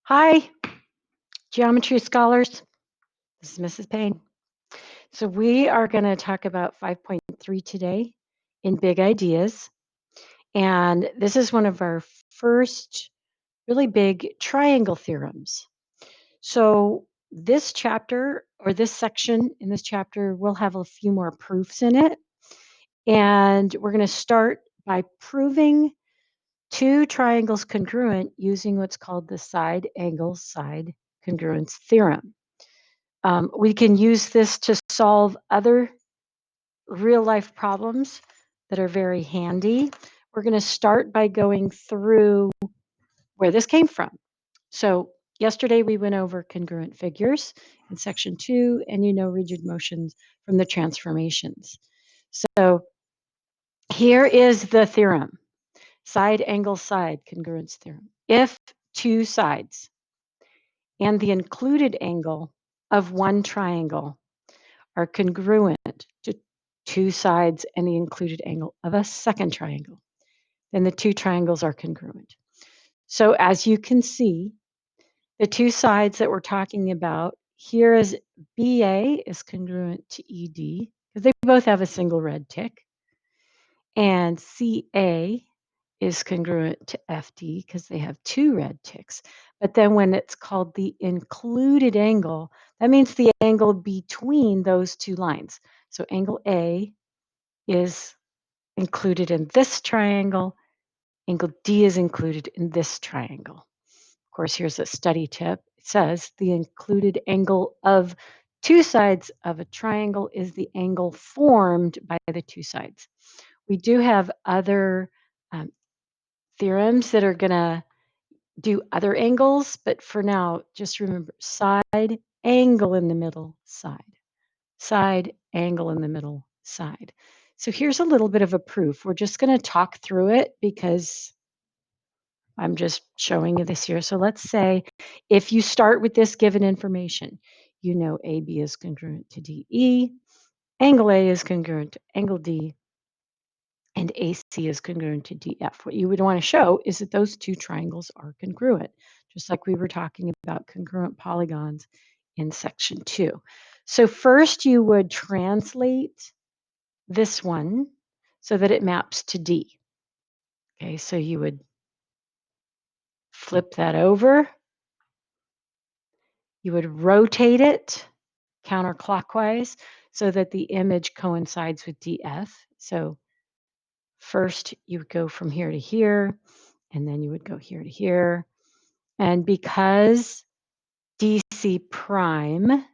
Hi, geometry scholars. This is Mrs. Payne. So we are going to talk about 5.3 today in big ideas. And this is one of our first really big triangle theorems. So this chapter or this section in this chapter will have a few more proofs in it. And we're going to start by proving two triangles congruent using what's called the side angle side congruence theorem. We can use this to solve other real life problems that are very handy. We're going to start by going through where this came from. So yesterday we went over congruent figures in section 2, and rigid motions from the transformations. So here is the theorem, side angle side congruence theorem. If two sides and the included angle of one triangle are congruent to two sides and the included angle of a second triangle, then the two triangles are congruent. So as you can see, the two sides that we're talking about here is BA is congruent to ED because they both have a single red tick, and CA is congruent to FD because they have two red ticks. But then when it's called the included angle, that means the angle between those two lines. So angle A is included in this triangle. Angle D is included in this triangle. Of course, here's a study tip. It says the included angle of two sides of a triangle is the angle formed by the two sides. We do have other theorems that are going to do other angles, but for now, just remember side, angle in the middle, side, angle in the middle, side. So here's a little bit of a proof. We're just going to talk through it because I'm just showing you this here. So let's say if you start with this given information, you know AB is congruent to DE, angle A is congruent to angle D, and AC is congruent to DF. What you would want to show is that those two triangles are congruent, just like we were talking about congruent polygons in section 2. So first you would translate this one so that it maps to D. Okay, so you would flip that over. You would rotate it counterclockwise so that the image coincides with DF. So first you would go from here to here, and then you would go here to here. And because DC prime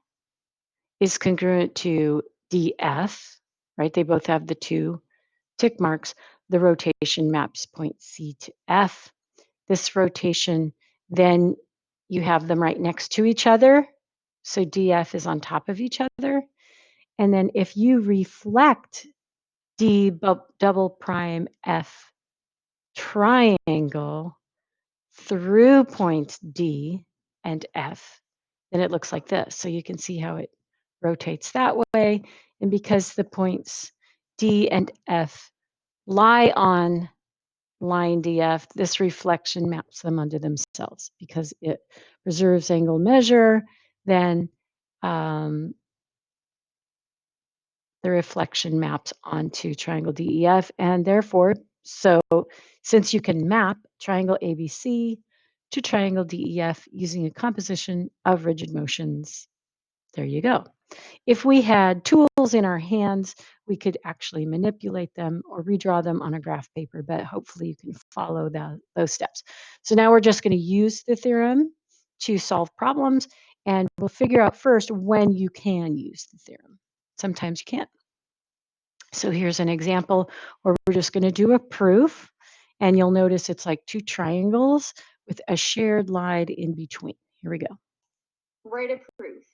is congruent to DF, right? They both have the two tick marks. The rotation maps point C to F. This rotation, then you have them right next to each other. So DF is on top of each other. And then if you reflect D double prime F triangle through points D and F, then it looks like this. So you can see how it rotates that way. And because the points D and F lie on line DF, this reflection maps them onto themselves because it preserves angle measure, then the reflection maps onto triangle DEF, and therefore, so since you can map triangle ABC to triangle DEF using a composition of rigid motions, there you go. If we had tools in our hands, we could actually manipulate them or redraw them on a graph paper, but hopefully you can follow those steps. So now we're just going to use the theorem to solve problems, and we'll figure out first when you can use the theorem. Sometimes you can't. So here's an example where we're just going to do a proof, and you'll notice it's like two triangles with a shared line in between. Here we go. Write a proof.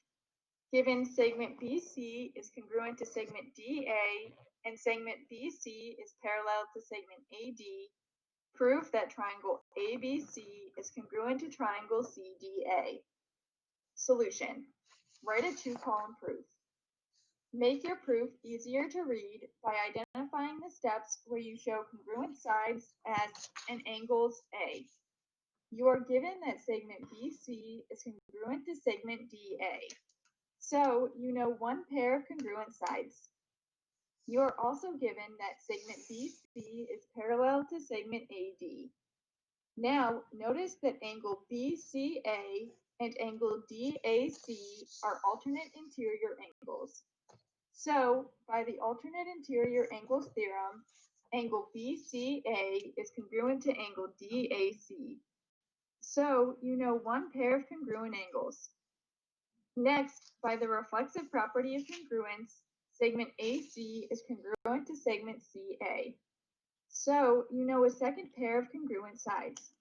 Given segment BC is congruent to segment DA and segment BC is parallel to segment AD, prove that triangle ABC is congruent to triangle CDA. Solution. Write a two-column proof. Make your proof easier to read by identifying the steps where you show congruent sides as and angles A. You are given that segment BC is congruent to segment DA. So you know one pair of congruent sides. You are also given that segment BC is parallel to segment AD. Now, notice that angle BCA and angle DAC are alternate interior angles. So, by the alternate interior angles theorem, angle BCA is congruent to angle DAC. So, you know one pair of congruent angles. Next, by the reflexive property of congruence, segment AC is congruent to segment CA. So, you know a second pair of congruent sides.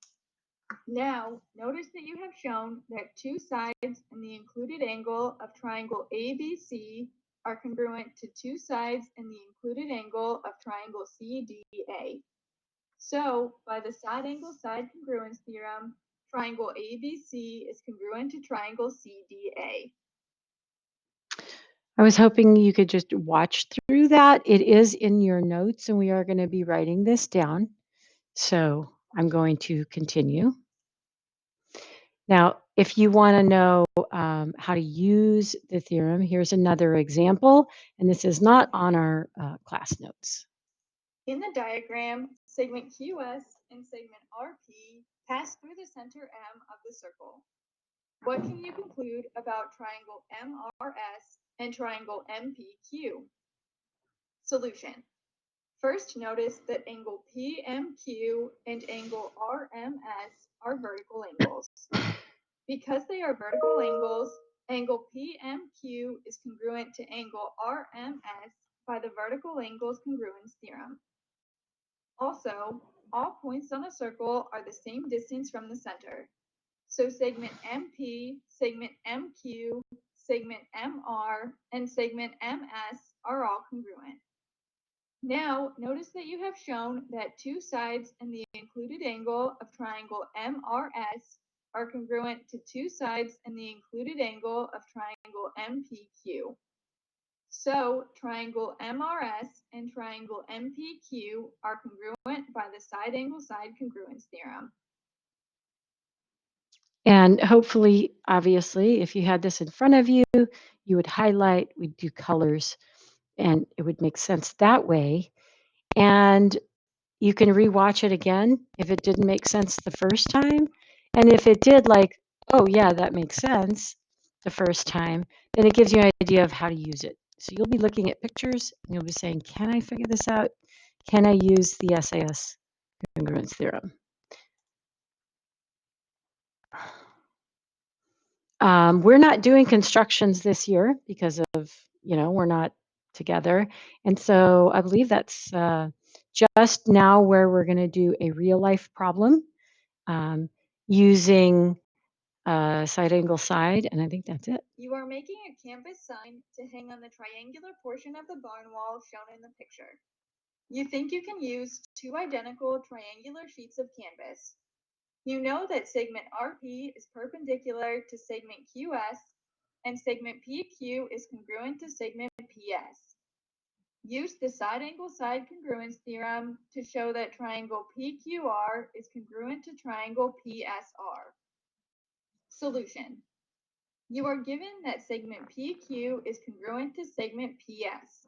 Now, notice that you have shown that two sides in the included angle of triangle ABC are congruent to two sides in the included angle of triangle CDA. So, by the side angle side congruence theorem, triangle ABC is congruent to triangle CDA. I was hoping you could just watch through that. It is in your notes, and we are going to be writing this down. So I'm going to continue. Now, if you want to know how to use the theorem, here's another example, and this is not on our class notes. In the diagram, segment QS and segment RP pass through the center M of the circle. What can you conclude about triangle MRS and triangle MPQ? Solution. First, notice that angle PMQ and angle RMS are vertical angles. Because they are vertical angles, angle PMQ is congruent to angle RMS by the vertical angles congruence theorem. Also, all points on a circle are the same distance from the center. So segment MP, segment MQ, segment MR, and segment MS are all congruent. Now, notice that you have shown that two sides in the included angle of triangle MRS are congruent to two sides in the included angle of triangle MPQ. So, triangle MRS and triangle MPQ are congruent by the side angle side congruence theorem. And hopefully, obviously, if you had this in front of you, you would highlight, we'd do colors, and it would make sense that way. And you can rewatch it again if it didn't make sense the first time. And if it did, like, oh, yeah, that makes sense the first time, then it gives you an idea of how to use it. So you'll be looking at pictures and you'll be saying, can I figure this out? Can I use the SAS congruence theorem? We're not doing constructions this year because of, we're not together. And so I believe that's just now where we're going to do a real life problem using side angle side. And I think that's it. You are making a canvas sign to hang on the triangular portion of the barn wall shown in the picture. You think you can use two identical triangular sheets of canvas. You know that segment RP is perpendicular to segment QS and segment PQ is congruent to segment PS. Use the side angle side congruence theorem to show that triangle PQR is congruent to triangle PSR. Solution. You are given that segment PQ is congruent to segment PS.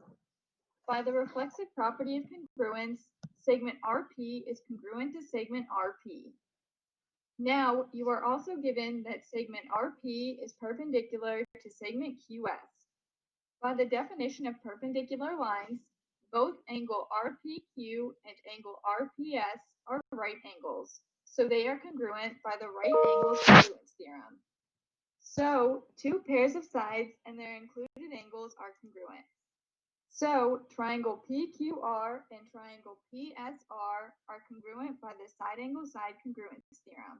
By the reflexive property of congruence, segment RP is congruent to segment RP. Now, you are also given that segment RP is perpendicular to segment QS. By the definition of perpendicular lines, both angle RPQ and angle RPS are right angles, so they are congruent by the right angles congruence theorem. So, two pairs of sides and their included angles are congruent. So, triangle PQR and triangle PSR are congruent by the side angle side congruence theorem.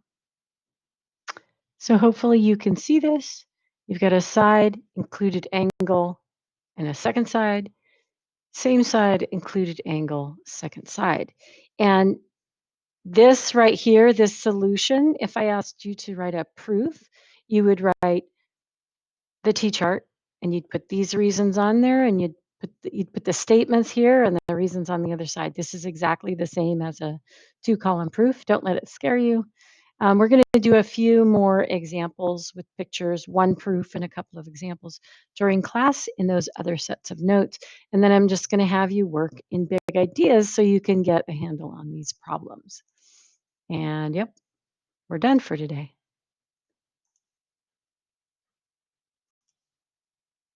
So hopefully you can see this. You've got a side included angle and a second side, same side included angle, second side. And this right here, this solution, if I asked you to write a proof, you would write the t-chart and you'd put these reasons on there and you'd put the statements here and the reasons on the other side. This is exactly the same as a 2-column proof. Don't let it scare you. We're going to do a few more examples with pictures, one proof and a couple of examples during class in those other sets of notes. And then I'm just going to have you work in big ideas so you can get a handle on these problems. And yep, we're done for today.